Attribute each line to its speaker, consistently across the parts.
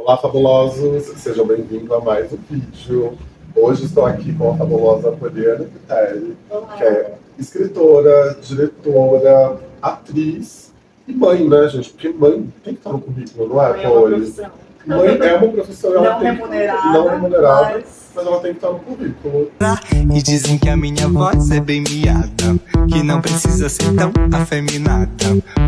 Speaker 1: Olá, fabulosos! Sejam bem-vindos a mais um vídeo. Hoje estou aqui com a fabulosa Poliana Vitelli, que é escritora, diretora, atriz e mãe, né, gente? Porque mãe tem que estar no currículo, não é,
Speaker 2: Mãe é uma profissão.
Speaker 1: Mãe é uma profissão, ela
Speaker 2: não
Speaker 1: tem
Speaker 2: remunerada,
Speaker 1: não remunerada,
Speaker 2: mas
Speaker 1: ela tem que estar no currículo.
Speaker 3: E dizem que a minha voz é bem miada, que não precisa ser tão afeminada.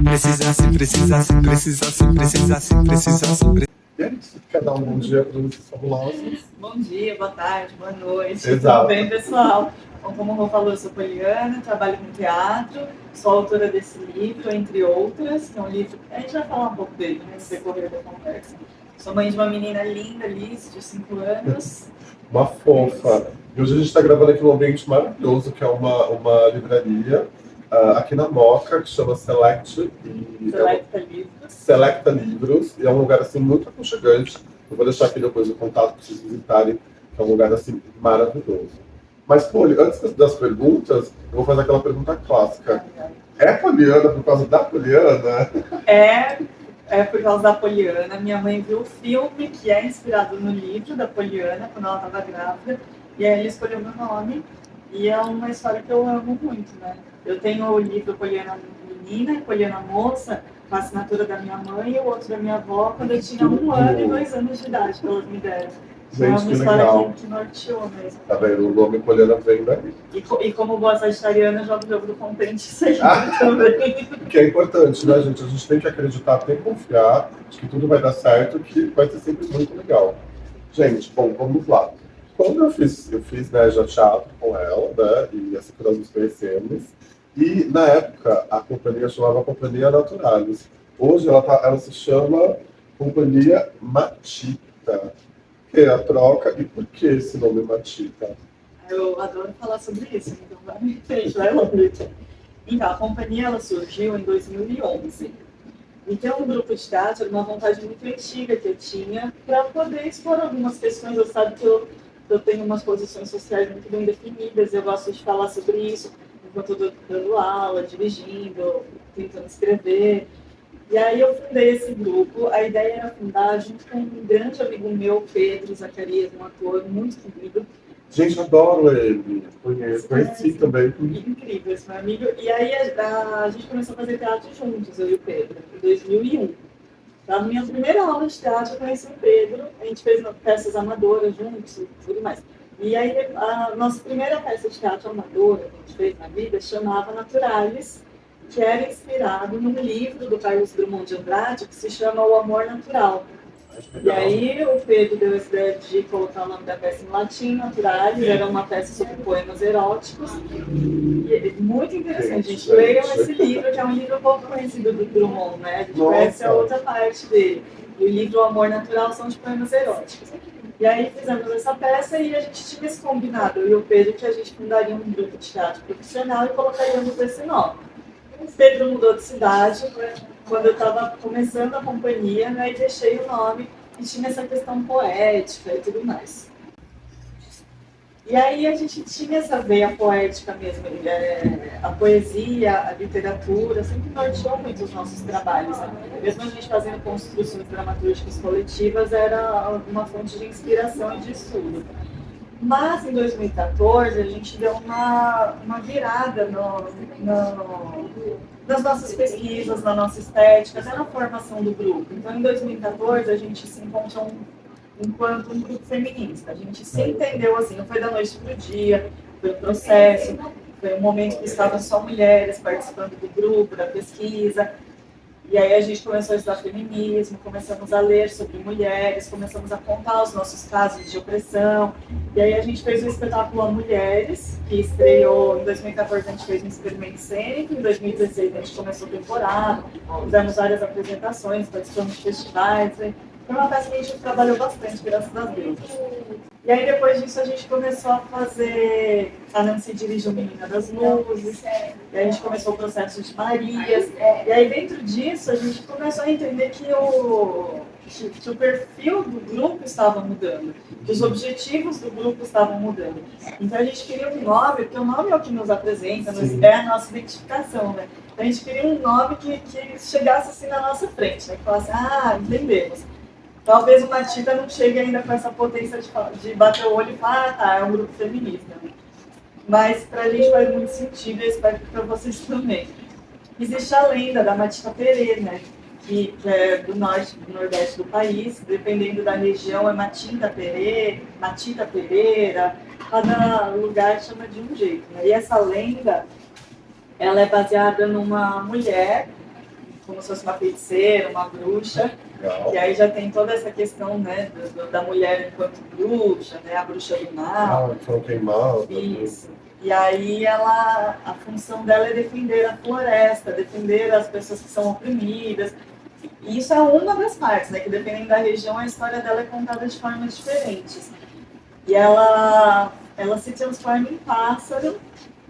Speaker 3: Precisasse, precisasse, precisasse, precisasse, precisasse.
Speaker 1: E é isso. Quer dar um bom dia para os fabulosos?
Speaker 2: Bom dia, boa tarde, boa noite.
Speaker 1: Exato.
Speaker 2: Tudo bem, pessoal? Bom, como o Rô falou, eu sou Poliana, trabalho com teatro, sou autora desse livro, entre outras. É um livro, a gente vai falar um pouco dele, né, no decorrer da conversa. Sou mãe de uma menina linda, Liz, de 5 anos.
Speaker 1: Uma fofa. E hoje a gente está gravando aqui num ambiente maravilhoso, que é uma livraria aqui na Moca, que chama Select. Selecta Livros. E é um lugar assim muito aconchegante. Eu vou deixar aqui depois o contato para vocês visitarem, que é um lugar assim maravilhoso. Mas, Poli, antes das perguntas, eu vou fazer aquela pergunta clássica. É Poliana por causa da Poliana?
Speaker 2: É por causa da Poliana. Minha mãe viu o filme que é inspirado no livro da Poliana, quando ela estava grávida, e aí ela escolheu meu nome. E é uma história que eu amo muito, né? Eu tenho o livro Poliana Menina e Poliana Moça, com a assinatura da minha mãe e o outro da minha avó, quando eu tinha 1 ano e 2 anos de idade, que elas me deram.
Speaker 1: Gente,
Speaker 2: é uma
Speaker 1: que
Speaker 2: história
Speaker 1: legal.
Speaker 2: que norteou mesmo.
Speaker 1: Tá vendo? O nome Poliana vem daí.
Speaker 2: E como boa sagitariana, eu jogo o jogo do contente sempre também.
Speaker 1: Que é importante, né, gente? A gente tem que acreditar, tem que confiar de que tudo vai dar certo, que vai ser sempre muito legal. Gente, bom, vamos lá. Quando eu fiz né, já teatro com ela, né, e assim que nós nos conhecemos, e na época a companhia chamava Companhia Naturalis. Hoje ela se chama Companhia Matita, que é a troca. E por que esse nome Matita?
Speaker 2: Eu adoro falar sobre isso, então vai longe. Então, a companhia ela surgiu em 2011. Então, um grupo de teatro era uma vontade muito antiga que eu tinha para poder expor algumas questões. Eu sabe que eu tenho umas posições sociais muito bem definidas, eu gosto de falar sobre isso enquanto eu estou dando aula, dirigindo, tentando escrever. E aí eu fundei esse grupo. A ideia era fundar junto com um grande amigo meu, Pedro Zacarias, um ator muito querido.
Speaker 1: Gente, adoro ele. Conheci também.
Speaker 2: Incrível esse meu amigo. E aí a gente começou a fazer teatro juntos, eu e o Pedro, em 2001. Na minha primeira aula de teatro, eu conheci o Pedro. A gente fez peças amadoras juntos e tudo mais. E aí a nossa primeira peça de teatro amadora que a gente fez na vida chamava Naturalis, que era inspirado num livro do Carlos Drummond de Andrade que se chama O Amor Natural. E aí o Pedro deu essa ideia de colocar o nome da peça em latim, Naturalis, era uma peça sobre poemas eróticos. E é muito interessante, gente. Leiam esse livro, que é um livro pouco conhecido do Drummond, né? A gente conhece a outra parte dele. E o livro O Amor Natural são de poemas eróticos. E aí fizemos essa peça e a gente tinha esse combinado, eu e o Pedro, que a gente fundaria um grupo de teatro profissional e colocaríamos esse nome. O Pedro mudou de cidade quando eu estava começando a companhia, né, e deixei o nome e tinha essa questão poética e tudo mais. E aí a gente tinha essa veia poética mesmo, a poesia, a literatura, sempre norteou muito os nossos trabalhos. Né? Mesmo a gente fazendo construções dramatúrgicas coletivas, era uma fonte de inspiração e de estudo. Mas em 2014 a gente deu uma virada nas nossas pesquisas, na nossa estética, até na formação do grupo. Então em 2014 a gente se encontrou enquanto um grupo feminista. A gente se entendeu assim, não foi da noite para o dia, foi um processo, foi um momento que estavam só mulheres participando do grupo, da pesquisa. E aí a gente começou a estudar feminismo, começamos a ler sobre mulheres, começamos a contar os nossos casos de opressão. E aí a gente fez o espetáculo A Mulheres, que estreou em 2014, a gente fez um experimento cênico, em 2016 a gente começou a temporada, fizemos várias apresentações, participamos de festivais. Foi uma peça que a gente trabalhou bastante, graças a Deus. E aí depois disso a gente começou a fazer a Nancy dirigiu Menina das Luzes, e a gente começou o processo de Marias, e aí dentro disso a gente começou a entender que o perfil do grupo estava mudando, que os objetivos do grupo estavam mudando. Então a gente queria um nome, porque o nome é o que nos apresenta, é a nossa identificação, né? A gente queria um nome que chegasse assim na nossa frente, né? Que falasse, entendemos. Talvez o Matita não chegue ainda com essa potência de bater o olho e falar, ah, tá, é um grupo feminista. Mas pra gente faz muito sentido, eu espero que pra vocês também. Existe a lenda da Matita Perê, né? Que é do norte, do nordeste do país, dependendo da região, é Matinta Perê, Matita Pereira, cada lugar chama de um jeito, né? E essa lenda, ela é baseada numa mulher, como se fosse uma feiticeira, uma bruxa,
Speaker 1: Legal.
Speaker 2: e aí já tem toda essa questão, né, da mulher enquanto bruxa, né, a bruxa do mal.
Speaker 1: Foram queimados.
Speaker 2: Isso. E aí a função dela é defender a floresta, defender as pessoas que são oprimidas. E isso é uma das partes, né, que dependendo da região a história dela é contada de formas diferentes. E ela se transforma em pássaro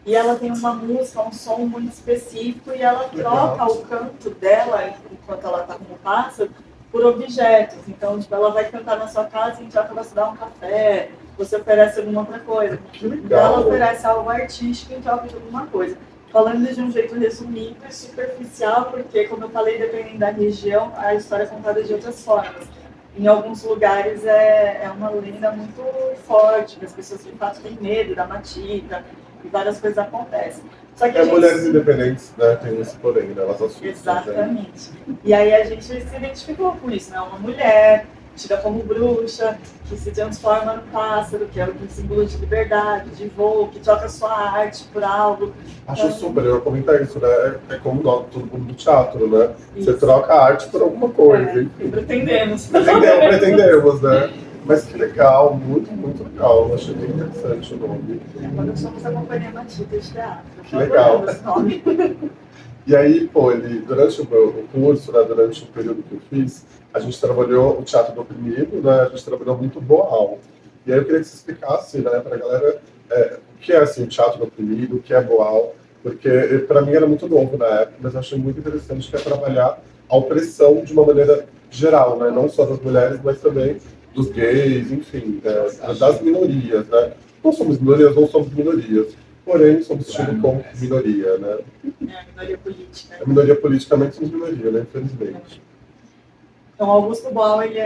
Speaker 2: e ela tem uma música, um som muito específico e ela troca o canto dela enquanto ela está como pássaro por objetos. Então, tipo, ela vai cantar na sua casa e em troca você dá um café, você oferece alguma outra coisa.
Speaker 1: Que legal.
Speaker 2: Então, ela oferece algo artístico em troca de alguma coisa. Falando de um jeito resumido e superficial, porque, como eu falei, dependendo da região, a história é contada de outras formas. Em alguns lugares é uma lenda muito forte, que as pessoas de fato têm medo da matita e várias coisas acontecem. Só que
Speaker 1: Mulheres independentes, né, tem esse porém, né, elas assustam.
Speaker 2: Exatamente. E aí a gente se identificou com isso, né? Uma mulher tida como bruxa, que se transforma no pássaro, que é o símbolo de liberdade, de voo, que troca sua arte por algo.
Speaker 1: Acho super, eu ia comentar isso, né? É como nós, todo mundo do teatro, né?
Speaker 2: Isso.
Speaker 1: Você troca a arte por alguma coisa, enfim.
Speaker 2: Pretendemos.
Speaker 1: Pretendemos, né? Mas que legal, muito, muito legal. Eu achei bem interessante o nome.
Speaker 2: Quando somos a Companhia Matita de Teatro.
Speaker 1: Que legal.
Speaker 2: Esse nome.
Speaker 1: E aí, pô, durante o meu curso, né, durante o período que eu fiz, a gente trabalhou o Teatro do Oprimido, né? A gente trabalhou muito Boal. E aí eu queria que você explicasse, né, pra galera o que é, assim, o Teatro do Oprimido, o que é Boal, porque para mim era muito novo na época, mas eu achei muito interessante que é trabalhar a opressão de uma maneira geral, né? Não só das mulheres, mas também dos gays, enfim, das minorias, né? Não somos minorias, porém somos tidos como minoria, né?
Speaker 2: É a minoria política.
Speaker 1: A minoria politicamente somos minoria, né? Infelizmente.
Speaker 2: Então, Augusto Boal, ele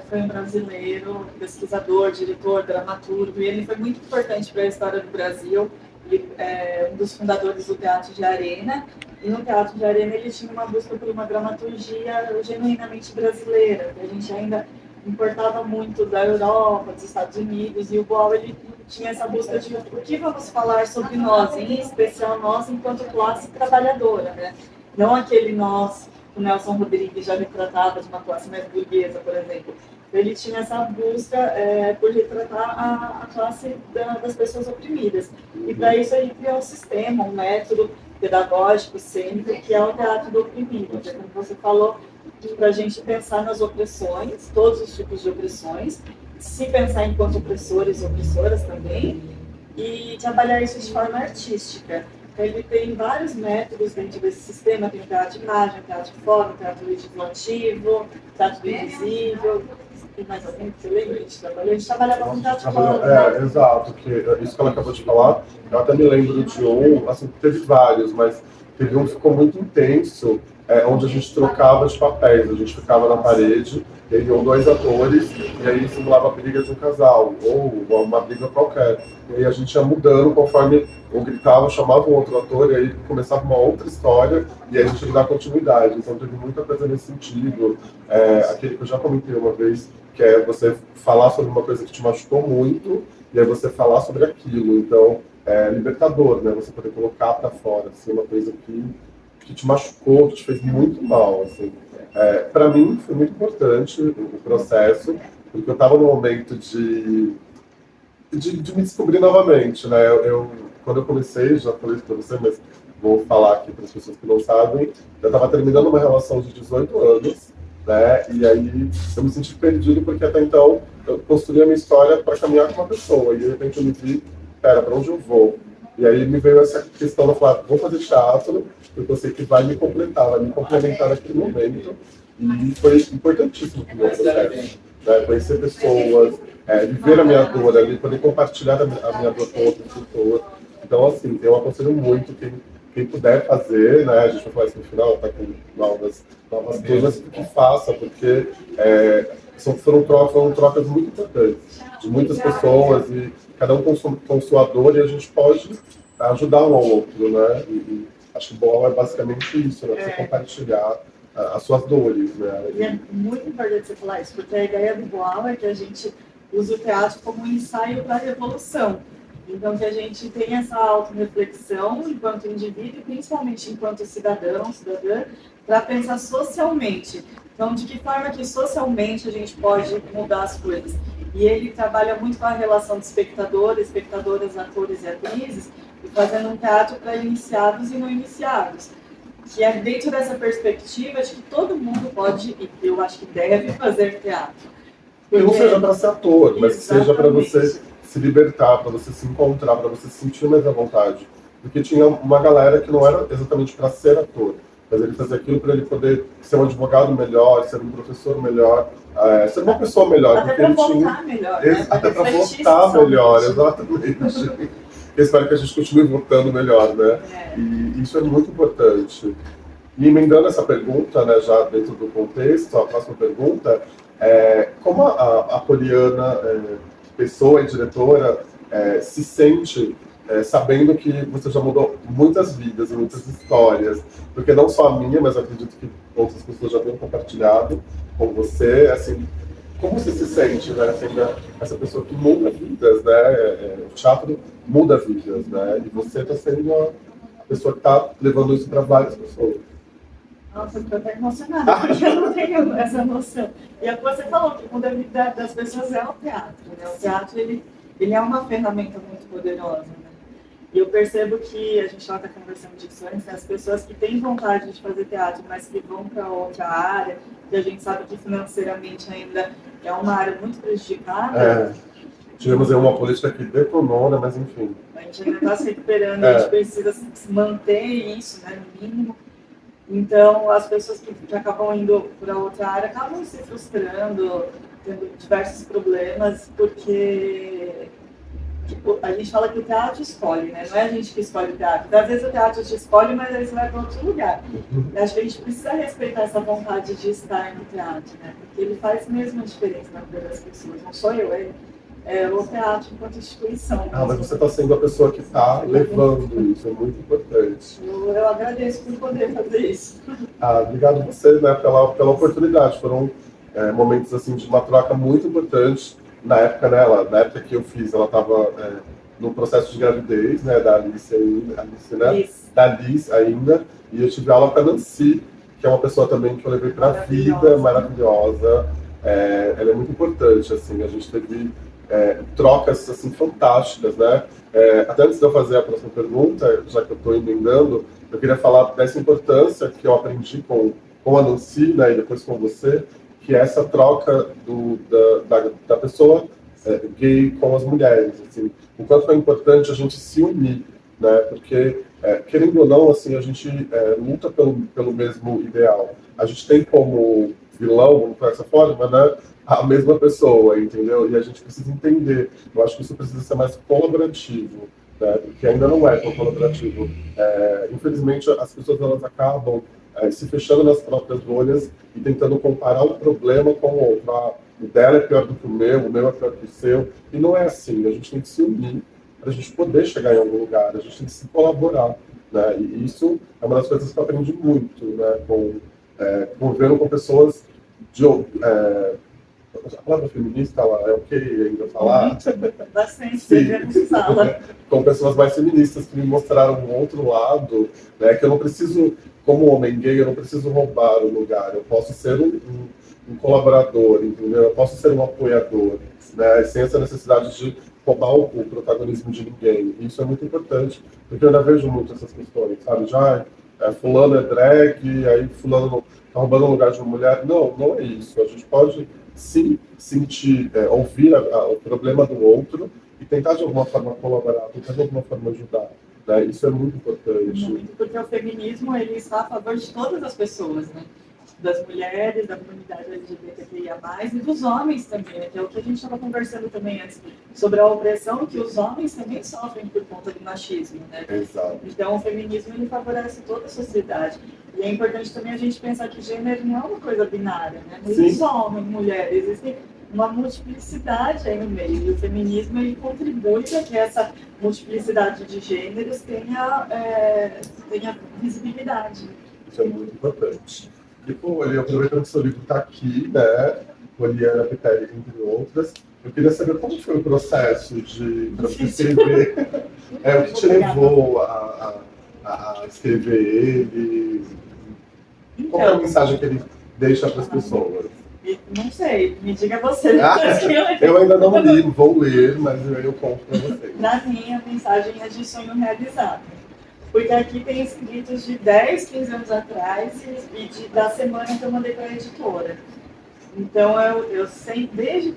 Speaker 2: foi um brasileiro, pesquisador, diretor, dramaturgo, e ele foi muito importante para a história do Brasil. Ele é um dos fundadores do Teatro de Arena, e no Teatro de Arena ele tinha uma busca por uma dramaturgia genuinamente brasileira, que a gente ainda importava muito da Europa, dos Estados Unidos, e o Boal, ele tinha essa busca de o que vamos falar sobre nós, em especial nós enquanto classe trabalhadora, né? Não aquele nós, o Nelson Rodrigues já retratava de uma classe mais burguesa, por exemplo. Ele tinha essa busca por retratar a classe das pessoas oprimidas. E para isso ele criou um sistema, um método pedagógico sempre, que é o teatro do oprimido. Como você falou, para a gente pensar nas opressões, todos os tipos de opressões, se pensar enquanto opressores e opressoras também, e trabalhar isso de forma artística. Ele tem vários métodos dentro desse sistema, tem o teatro de imagem, o teatro de forma, o teatro legislativo, o teatro do invisível. Tem mais alguém que você lembra? A gente trabalhava com teatro de forma.
Speaker 1: Exato, que isso que ela acabou de falar, eu até me lembro de um, assim, teve vários, mas teve um que ficou muito intenso, onde a gente trocava de papéis, a gente ficava na parede, e aí iam dois atores, e aí simulava a briga de um casal, ou uma briga qualquer. E aí a gente ia mudando conforme um gritava, chamava um outro ator, e aí começava uma outra história, e aí a gente ia dar continuidade. Então teve muita coisa nesse sentido. Aquele que eu já comentei uma vez, que é você falar sobre uma coisa que te machucou muito, e aí você falar sobre aquilo. Então, é libertador, né? Você poder colocar para fora, assim, uma coisa que te machucou, que te fez muito mal, assim. Para mim, foi muito importante o processo, porque eu estava num momento de me descobrir novamente, né? Quando eu comecei, já falei isso para você, mas vou falar aqui para as pessoas que não sabem, eu estava terminando uma relação de 18 anos, né? E aí eu me senti perdido, porque até então eu construí a minha história para caminhar com uma pessoa, e de repente eu me vi, para onde eu vou? E aí me veio essa questão de falar, vou fazer teatro, porque eu sei que vai me complementar naquele momento. E foi importantíssimo para o meu processo, né? Conhecer pessoas, viver a minha dor ali, poder compartilhar a minha dor com outras pessoas. Então, assim, eu aconselho muito quem puder fazer, né? A gente vai falar isso no final, tá com novas turmas, que faça, porque foram trocas muito importantes, de muitas pessoas, e cada um com sua dor, e a gente pode ajudar um ao outro, né? E acho que o Boal é basicamente isso, né? Você compartilhar as suas dores, né?
Speaker 2: E é muito importante você falar isso, porque a ideia do Boal é que a gente usa o teatro como um ensaio para a revolução. Então, que a gente tenha essa autorreflexão enquanto indivíduo e principalmente enquanto cidadão, cidadã, para pensar socialmente. Então, de que forma que socialmente a gente pode mudar as coisas? E ele trabalha muito com a relação de espectadores, espectadoras, atores e atrizes, e fazendo um teatro para iniciados e não iniciados. Que é dentro dessa perspectiva de que todo mundo pode, e eu acho que deve fazer teatro.
Speaker 1: Porque não seja para ser ator, mas que seja para você
Speaker 2: Exatamente.
Speaker 1: se libertar, para você se encontrar, para você se sentir mais à vontade. Porque tinha uma galera que não era exatamente para ser ator, mas ele fazia aquilo para ele poder ser um advogado melhor, ser um professor melhor, ser uma pessoa melhor.
Speaker 2: Até para votar melhor, né?
Speaker 1: Até para
Speaker 2: refletir
Speaker 1: votar melhor,
Speaker 2: socialmente.
Speaker 1: exatamente. Eu espero que a gente continue votando melhor, né? E isso é muito importante. E emendando essa pergunta, né, já dentro do contexto, a próxima pergunta é como a Poliana, pessoa e diretora, se sente sabendo que você já mudou muitas vidas e muitas histórias, porque não só a minha, mas acredito que outras pessoas já tenham compartilhado com você, assim, como você se sente, né, sendo essa pessoa que muda vidas, né, o teatro muda vidas, né, e você está sendo a pessoa que está levando isso para várias pessoas.
Speaker 2: Nossa, eu estou até emocionada, porque eu não tenho essa noção. E é o que você falou, que muda a vida das pessoas é o teatro, né? O teatro, ele é uma ferramenta muito poderosa, né? E eu percebo que, a gente já está conversando disso antes, né? As pessoas que têm vontade de fazer teatro, mas que vão para outra área, que a gente sabe que financeiramente ainda é uma área muito prejudicada.
Speaker 1: Tivemos aí uma política que detonou, né? Mas enfim.
Speaker 2: A gente ainda está se recuperando, a gente precisa manter isso, né, no mínimo. Então, as pessoas que acabam indo para outra área acabam se frustrando, tendo diversos problemas, porque tipo, a gente fala que o teatro escolhe, né? Não é a gente que escolhe o teatro. Então, às vezes o teatro te escolhe, mas aí você vai para outro lugar. E acho que a gente precisa respeitar essa vontade de estar no teatro, né? Porque ele faz mesmo a diferença na vida das pessoas. Não sou eu, é o teatro enquanto instituição.
Speaker 1: Mas você está sendo a pessoa que está levando isso, é muito importante.
Speaker 2: Eu agradeço por poder fazer isso.
Speaker 1: Obrigado a você, né, pela oportunidade. Foram momentos assim, de uma troca muito importante. Na época, né, na época que eu fiz, ela estava no processo de gravidez, né, da Alice, né, da Liz ainda, e eu tive aula com a Nancy, que é uma pessoa também que eu levei para a vida, maravilhosa. Ela é muito importante, assim, a gente teve trocas assim fantásticas, né? Até antes de eu fazer a próxima pergunta, já que eu estou emendando, eu queria falar dessa importância que eu aprendi com a Nancy, né, e depois com você, que é essa troca da pessoa gay com as mulheres, assim, o quanto é importante a gente se unir, né? Porque querendo ou não, assim, a gente luta pelo mesmo ideal. A gente tem como vilão, vamos falar dessa forma, né, a mesma pessoa, entendeu? E a gente precisa entender. Eu acho que isso precisa ser mais colaborativo, né? Porque ainda não é tão colaborativo. Infelizmente, as pessoas elas acabam se fechando nas próprias bolhas e tentando comparar um problema com o outro. O dela é pior do que o meu é pior do que o seu. E não é assim. A gente tem que se unir para a gente poder chegar em algum lugar. A gente tem que se colaborar, né? E isso é uma das coisas que eu aprendi muito, né? Convivendo com pessoas de a palavra feminista, ela é ok ainda falar?
Speaker 2: Bastante, devemos usá-la.
Speaker 1: Com pessoas mais feministas que me mostraram um outro lado, né, que eu não preciso, como homem gay, eu não preciso roubar o lugar, eu posso ser um colaborador, entendeu? Eu posso ser um apoiador, né, sem essa necessidade de roubar o protagonismo de ninguém. E isso é muito importante, porque eu ainda vejo muito essas questões, sabe? Já fulano é drag, aí fulano tá roubando o lugar de uma mulher. Não, não é isso. A gente pode sim sentir, ouvir o problema do outro e tentar de alguma forma colaborar, tentar de alguma forma ajudar, né? Isso é muito importante.
Speaker 2: Muito, porque o feminismo ele está a favor de todas as pessoas, né? das mulheres, da comunidade LGBTQIA+, e dos homens também, né? Que é o que a gente estava conversando também antes, sobre a opressão que os homens também sofrem por conta do machismo, né?
Speaker 1: Exato.
Speaker 2: Então, o feminismo, ele favorece toda a sociedade. E é importante também a gente pensar que gênero não é uma coisa binária, né? Não existe só homem e mulher, existe uma multiplicidade aí no meio. E o feminismo, ele contribui para que essa multiplicidade de gêneros tenha visibilidade.
Speaker 1: Isso é muito importante. E, pô, aproveitando que seu livro está aqui, né? Poliana Pitelli, entre outras, eu queria saber como foi o processo para você escrever. O que te levou a escrever ele? Qual é a mensagem que ele deixa para as pessoas?
Speaker 2: Não sei, me diga você.
Speaker 1: Eu ainda não li, vou ler, mas eu conto para vocês.
Speaker 2: Para mim, a mensagem é de sonho realizado. Porque aqui tem escritos de 10, 15 anos atrás e da semana que eu mandei para a editora. Então, eu sempre,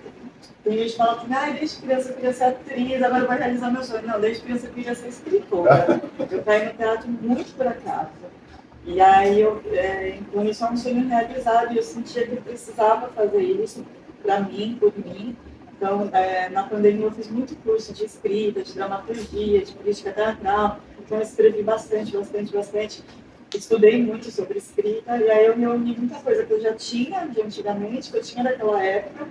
Speaker 2: tem gente que fala que desde criança eu queria ser atriz, agora eu vou realizar meu sonho. Não, desde criança eu queria ser escritora. Eu caí no teatro muito por acaso. E aí, então isso é um sonho realizado e eu sentia que eu precisava fazer isso para mim, por mim. Então, na pandemia eu fiz muito curso de escrita, de dramaturgia, de crítica teatral. Então, eu escrevi bastante. Estudei muito sobre escrita e aí eu me uni muita coisa que eu já tinha de antigamente, que eu tinha daquela época.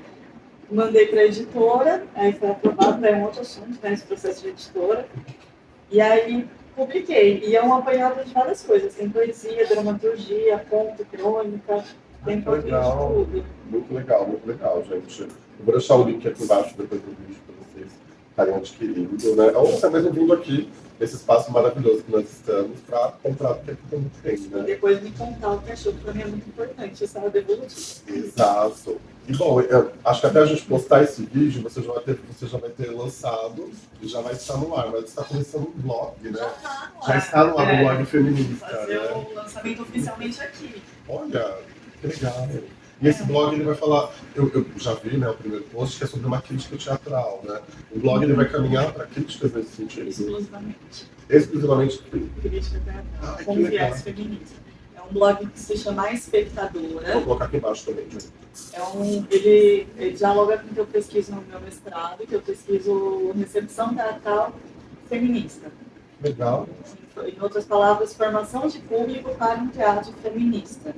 Speaker 2: Mandei para a editora, aí foi aprovado, é um outro assunto, né, esse processo de editora. E aí publiquei. E é um apanhado de várias coisas. Tem poesia, dramaturgia, conto, crônica, tem pouquinho de tudo.
Speaker 1: Muito legal, gente. Eu vou deixar o link aqui embaixo depois do vídeo para vocês estarem adquirindo, né? Ou até mesmo vindo aqui, nesse espaço maravilhoso que nós estamos, para comprar o que aqui também tem, né?
Speaker 2: E depois me contar o que achou, que para mim é muito importante, essa devolutiva.
Speaker 1: Exato. E bom, eu acho que até a gente postar esse vídeo, você já vai ter lançado e já vai estar no ar, mas está começando um blog, né? Já está no ar o blog feminista.
Speaker 2: Fazer o lançamento oficialmente aqui.
Speaker 1: Olha, que legal. E esse blog ele vai falar, eu já vi, né, o primeiro post, que é sobre uma crítica teatral, né? O blog ele vai caminhar para críticas nesse sentido. Exclusivamente
Speaker 2: crítica teatral, com viés feminista. É um blog que se chama A Espectadora.
Speaker 1: Vou colocar aqui embaixo também, gente.
Speaker 2: Ele dialoga com o que eu pesquiso no meu mestrado, que eu pesquiso recepção teatral feminista.
Speaker 1: Legal.
Speaker 2: Em outras palavras, formação de público para um teatro feminista.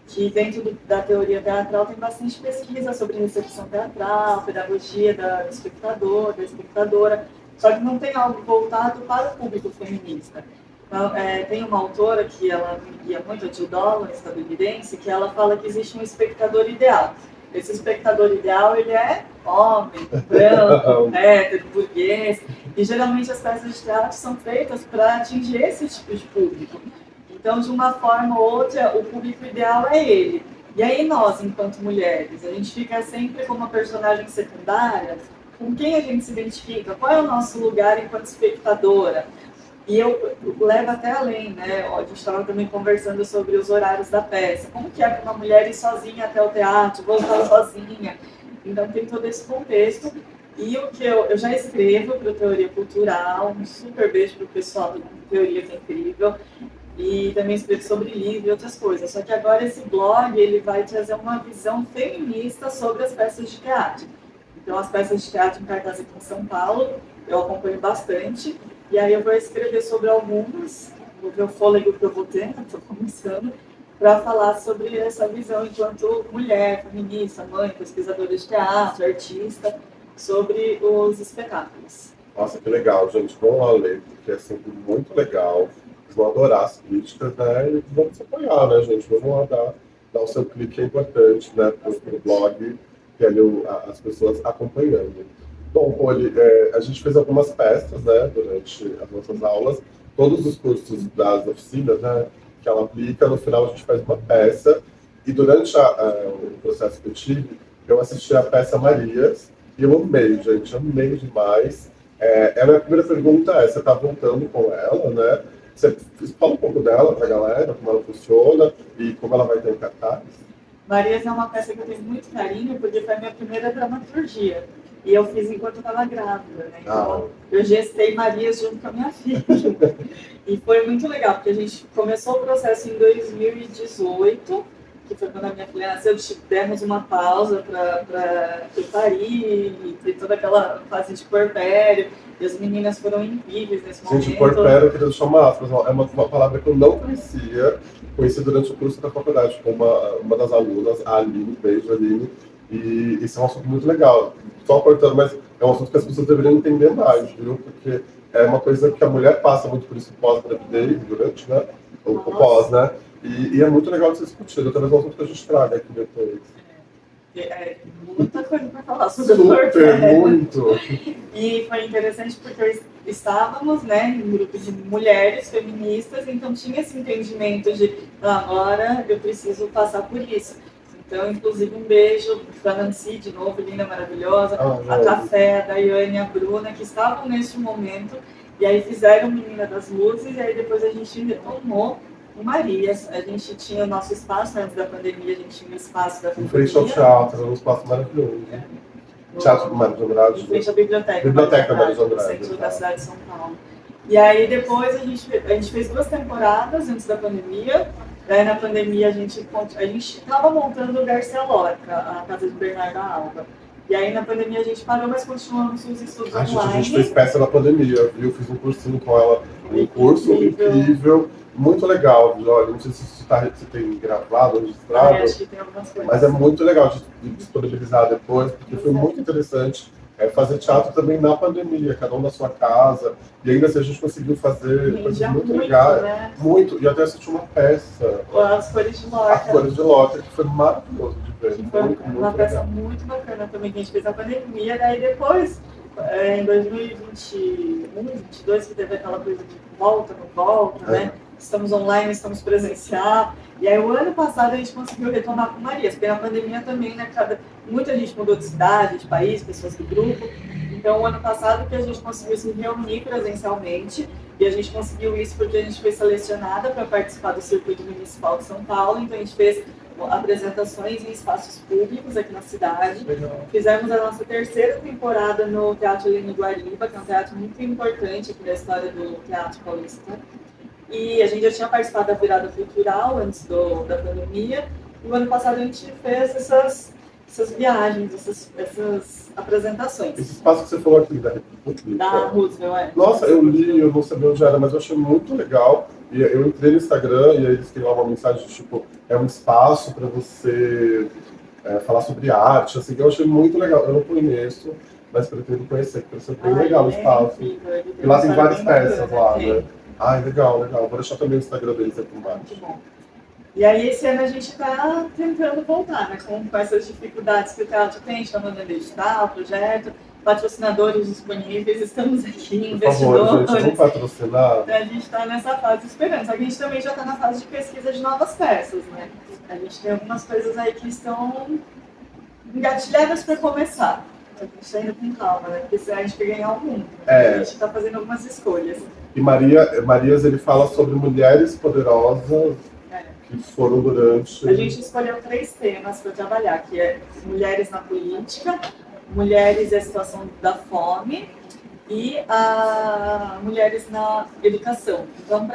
Speaker 2: Que dentro da teoria teatral tem bastante pesquisa sobre recepção teatral, pedagogia da espectador, da espectadora, só que não tem algo voltado para o público feminista. Então, tem uma autora que ela me guia muito, a Jill Dolan, estadunidense, que ela fala que existe um espectador ideal. Esse espectador ideal, ele é homem, branco, hétero, burguês, e geralmente as peças de teatro são feitas para atingir esse tipo de público. Então, de uma forma ou outra, o público ideal é ele. E aí nós, enquanto mulheres, a gente fica sempre como uma personagem secundária, com quem a gente se identifica, qual é o nosso lugar enquanto espectadora. E eu levo até além, né? A gente estava também conversando sobre os horários da peça. Como que é para uma mulher ir sozinha até o teatro, voltar sozinha? Então tem todo esse contexto. E o que eu já escrevo para o Teoria Cultural, um super beijo para o pessoal do Teoria, que é incrível. E também escrevo sobre livro e outras coisas. Só que agora esse blog ele vai trazer uma visão feminista sobre as peças de teatro. Então as peças de teatro em cartaz aqui em São Paulo, eu acompanho bastante. E aí eu vou escrever sobre algumas, vou ver o fôlego que eu vou ter, estou começando, para falar sobre essa visão enquanto mulher, feminista, mãe, pesquisadora de teatro, artista, sobre os espetáculos.
Speaker 1: Nossa, que legal, gente. Vão lá ler, porque é sempre muito legal. Vocês vão adorar as críticas, né? E vamos se apoiar, né, gente? Vamos lá dar o seu clique, é importante, né? Para o blog, ter ali as pessoas acompanhando. Bom, Poli, a gente fez algumas peças, né, durante as nossas aulas. Todos os cursos das oficinas, né, que ela aplica, no final a gente faz uma peça. E durante o processo que eu tive, eu assisti a peça Marias e eu amei, gente, amei demais. A minha primeira pergunta é, você está voltando com ela, né? Você fala um pouco dela para a galera, como ela funciona e como ela vai ter em cartaz?
Speaker 2: Marias é uma peça que eu tenho muito carinho, porque foi a minha primeira dramaturgia. E eu fiz enquanto eu estava grávida, né? Então, eu gestei Marias junto com a minha filha. E foi muito legal, porque a gente começou o processo em 2018, que foi quando a minha filha nasceu, demos uma pausa para eu parir, e tem toda aquela fase de puerpério, e as meninas foram incríveis nesse momento.
Speaker 1: Gente, puerpério, eu queria deixar uma aspas, é uma palavra que eu não conheci durante o curso da faculdade com uma das alunas, a Aline, beijo Aline, e isso é um assunto muito legal. Só cortando, mas é um assunto que as pessoas deveriam entender mais, viu? Porque é uma coisa que a mulher passa muito por isso pós-gravidez, durante, né? Ou pós, né? E é muito legal de ser discutido. Talvez é um assunto que a gente traga aqui depois.
Speaker 2: Muita coisa para falar sobre o
Speaker 1: Super, muito!
Speaker 2: E foi interessante porque estávamos, né, em um grupo de mulheres feministas, então tinha esse entendimento de agora eu preciso passar por isso. Então, inclusive, um beijo para a Nancy, de novo, linda, maravilhosa, a Café, a Daiane e a Bruna, que estavam neste momento, e aí fizeram Menina das Luzes, e aí depois a gente retomou o Marias. A gente tinha o nosso espaço, antes da pandemia, a gente tinha o espaço da
Speaker 1: em frente ao teatro, um espaço maravilhoso. Teatro Mário de Andrade.
Speaker 2: Em frente à biblioteca.
Speaker 1: Biblioteca Mário de Andrade.
Speaker 2: No centro da cidade de São Paulo. E aí depois a gente fez 2 temporadas antes da pandemia. Daí na pandemia a gente estava montando o Garcia Lorca, a casa de Bernarda Alba. E aí na pandemia a gente parou, mas continuamos os estudos online.
Speaker 1: A gente fez peça na pandemia, viu? Fiz um cursinho com ela, um curso incrível, muito legal, viu? Olha, não sei se tem gravado ou registrado,
Speaker 2: acho que tem algumas coisas.
Speaker 1: Mas é muito legal de disponibilizar depois, porque foi muito interessante fazer teatro também na pandemia, cada um na sua casa, e ainda assim a gente conseguiu fazer coisas muito legais,
Speaker 2: né?
Speaker 1: Muito, e até assisti uma peça,
Speaker 2: As Cores de Lorca.
Speaker 1: As Cores de Lorca, que foi maravilhoso de ver.
Speaker 2: Foi uma peça muito bacana também que a gente fez na pandemia, daí depois, em 2021, 2022, que teve aquela coisa de volta, não volta, né? Estamos online, estamos presencial. E aí, o ano passado, a gente conseguiu retomar com Marias, porque na pandemia também, né, muita gente mudou de cidade, de país, pessoas do grupo. Então, o ano passado que a gente conseguiu se reunir presencialmente, e a gente conseguiu isso porque a gente foi selecionada para participar do Circuito Municipal de São Paulo, então a gente fez apresentações em espaços públicos aqui na cidade.
Speaker 1: Legal.
Speaker 2: Fizemos a nossa 3ª temporada no Teatro Helene Guariba, que é um teatro muito importante aqui da história do teatro paulista. E a gente já tinha participado da virada cultural antes da pandemia. E o ano passado a gente fez essas viagens, essas apresentações.
Speaker 1: Esse espaço que você falou aqui da República.
Speaker 2: Da Roosevelt,
Speaker 1: Nossa, eu li, eu não sabia onde era, mas eu achei muito legal. E eu entrei no Instagram e aí eles criaram uma mensagem tipo, é um espaço para você falar sobre arte, assim, que eu achei muito legal. Eu não conheço, mas pretendo conhecer, porque parece bem legal o espaço. E lá tem várias peças lá, né? Ai, legal. Vou deixar também o Instagram deles aqui embaixo.
Speaker 2: Muito bom. E aí, esse ano a gente está tentando voltar, né? Com essas dificuldades que o teatro tem, a gente está mandando editar o projeto, patrocinadores disponíveis, estamos aqui, investidores.
Speaker 1: Por favor, gente, vamos patrocinar.
Speaker 2: A gente está nessa fase esperando, só que a gente também já está na fase de pesquisa de novas peças, né? A gente tem algumas coisas aí que estão engatilhadas para começar. A gente está indo com calma, né? Porque a gente quer ganhar o mundo. A gente está fazendo algumas escolhas.
Speaker 1: E Marias, ele fala sobre mulheres poderosas que foram durante...
Speaker 2: A gente escolheu 3 temas para trabalhar, que é mulheres na política, mulheres e a situação da fome e mulheres na educação. Então,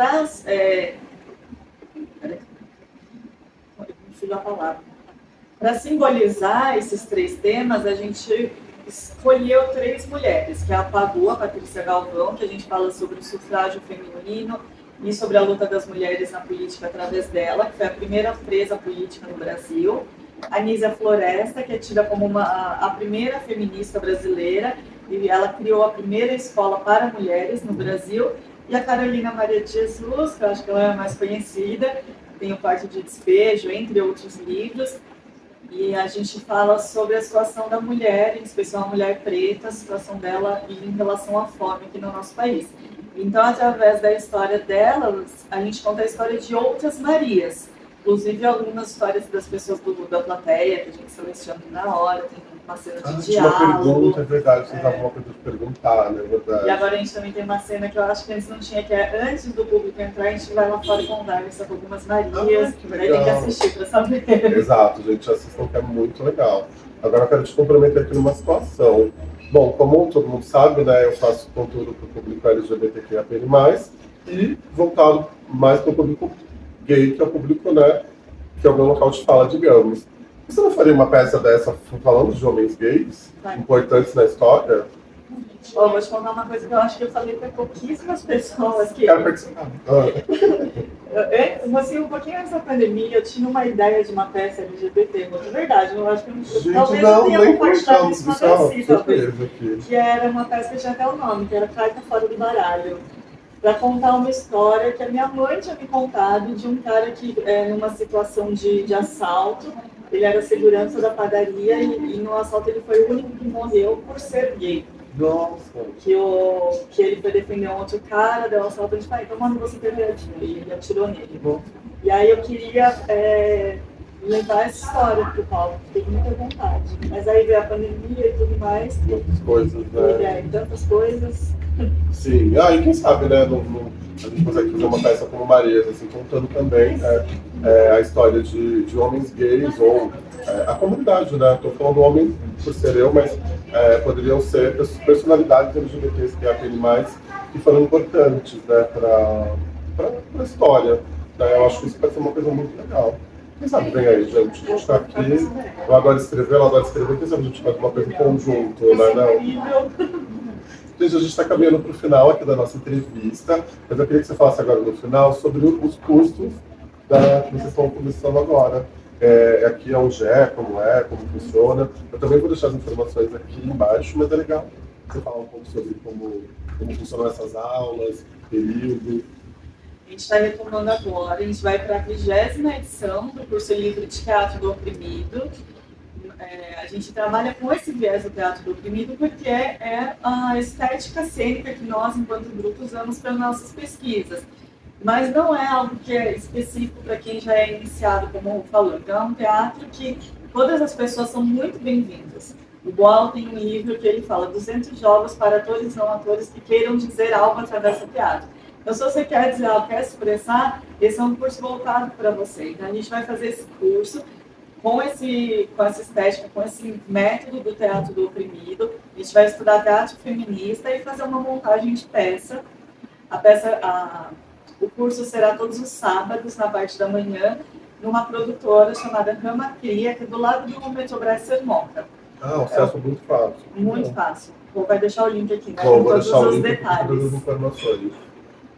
Speaker 2: para simbolizar esses 3 temas, a gente escolheu 3 mulheres, que é a Pagu, a Patrícia Galvão, que a gente fala sobre o sufrágio feminino e sobre a luta das mulheres na política através dela, que foi a primeira presa política no Brasil. A Nízia Floresta, que é tida como a primeira feminista brasileira, e ela criou a primeira escola para mulheres no Brasil. E a Carolina Maria de Jesus, que eu acho que ela é a mais conhecida, tem o Quarto de Despejo, entre outros livros. E a gente fala sobre a situação da mulher, em especial a mulher preta, a situação dela em relação à fome aqui no nosso país. Então, através da história delas, a gente conta a história de outras Marias. Inclusive, algumas histórias das pessoas da plateia, que a gente seleciona na hora, tem uma cena de diálogo.
Speaker 1: Uma pergunta, é verdade, vocês davam uma coisa de perguntar, né? É verdade.
Speaker 2: E agora a gente também tem uma cena que eu acho que antes não tinha, que é antes do público entrar, a gente vai lá fora e conversa com algumas Marias.
Speaker 1: Que
Speaker 2: daí tem que assistir para saber.
Speaker 1: Exato, gente, assistam que é muito legal. Agora eu quero te comprometer aqui numa situação. Bom, como todo mundo sabe, né, eu faço conteúdo para o público LGBTQIA+, e voltado mais para o público gay, que é o público, né, que algum local te fala, digamos. Você não faria uma peça dessa falando de homens gays
Speaker 2: Vai.
Speaker 1: importantes na história?
Speaker 2: Ó, vou te contar uma coisa que eu acho que eu falei para pouquíssimas pessoas que
Speaker 1: Quero participar.
Speaker 2: assim, um pouquinho antes da pandemia, eu tinha uma ideia de uma peça LGBT, mas de verdade, eu acho que
Speaker 1: Gente,
Speaker 2: talvez
Speaker 1: não,
Speaker 2: eu tenha
Speaker 1: nem
Speaker 2: compartilhado
Speaker 1: comentamos
Speaker 2: isso uma
Speaker 1: isso, ó,
Speaker 2: vez, talvez.
Speaker 1: surpresa aqui.
Speaker 2: Que era uma peça que tinha até o nome, que era Carta Fora do Baralho, para contar uma história que a minha mãe tinha me contado de um cara que, numa situação de assalto, ele era segurança da padaria e no assalto ele foi o único que morreu por ser gay.
Speaker 1: Nossa.
Speaker 2: Que ele foi defender um outro cara, deu um assalto, a gente falou, então manda você perder a vida, e ele atirou nele. E aí eu queria levar essa história pro palco, fiquei com muita vontade. Mas aí veio a pandemia e tudo mais,
Speaker 1: Muitas coisas,
Speaker 2: e
Speaker 1: né?
Speaker 2: aí tantas coisas.
Speaker 1: Sim. E quem sabe, né? A gente consegue fazer uma peça como Marias, assim, contando também a história de homens gays ou a comunidade, né? Estou falando homem por ser eu, mas poderiam ser personalidades LGBTs que têm mais que foram importantes, né? Para a história. Né? Eu acho que isso pode ser uma coisa muito legal. Quem sabe vem aí, gente? A gente está aqui. Eu adoro escrever, ela adora escrever. Quem sabe a gente faz uma coisa em conjunto, né? Não? Gente, a gente está caminhando para o final aqui da nossa entrevista, mas eu queria que você falasse agora no final sobre os cursos que vocês estão começando agora. Aqui onde como funciona. Eu também vou deixar as informações aqui embaixo, mas é legal você falar um pouco sobre como funcionam essas aulas, período.
Speaker 2: A gente está retomando agora, a gente vai para a 20ª edição do curso livre de Teatro do Oprimido. A gente trabalha com esse viés do teatro do oprimido porque é a estética cênica que nós, enquanto grupo, usamos para nossas pesquisas. Mas não é algo que é específico para quem já é iniciado, como falou. Então, é um teatro que todas as pessoas são muito bem-vindas. O Boal tem um livro que ele fala 200 jogos para atores e não atores que queiram dizer algo através do teatro. Então, se você quer dizer algo, quer expressar, esse é um curso voltado para você. Então, a gente vai fazer esse curso com essa estética, com esse método do teatro do oprimido. A gente vai estudar teatro feminista e fazer uma montagem de peça. O curso será todos os sábados, na parte da manhã, numa produtora chamada Rama Cria, que é do lado do Metrobras Sermoca.
Speaker 1: O acesso é muito fácil.
Speaker 2: Muito fácil. Vai deixar o link aqui, né?
Speaker 1: Bom,
Speaker 2: Com
Speaker 1: vou
Speaker 2: todos
Speaker 1: deixar o
Speaker 2: os
Speaker 1: link
Speaker 2: detalhes.
Speaker 1: com todas as informações.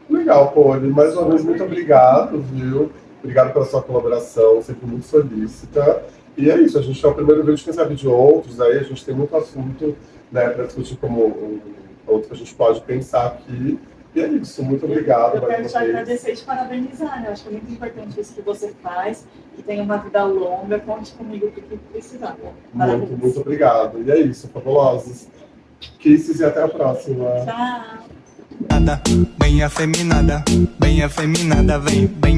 Speaker 1: Legal, Poli. Mais uma vez, muito obrigado, viu? Obrigado pela sua colaboração, sempre muito solícita. E é isso, a gente é o primeiro vídeo, quem sabe de outros, aí a gente tem muito assunto, né, para discutir como outro que a gente pode pensar aqui. E é isso, muito obrigado.
Speaker 2: Eu quero te agradecer e te parabenizar, né? Acho que é muito importante isso que você faz, que tem uma vida longa, conte comigo para o que precisar.
Speaker 1: Muito, muito obrigado. E é isso, fabulosos. Kisses e até a próxima.
Speaker 2: Tchau.
Speaker 3: Bem afeminada, vem, bem.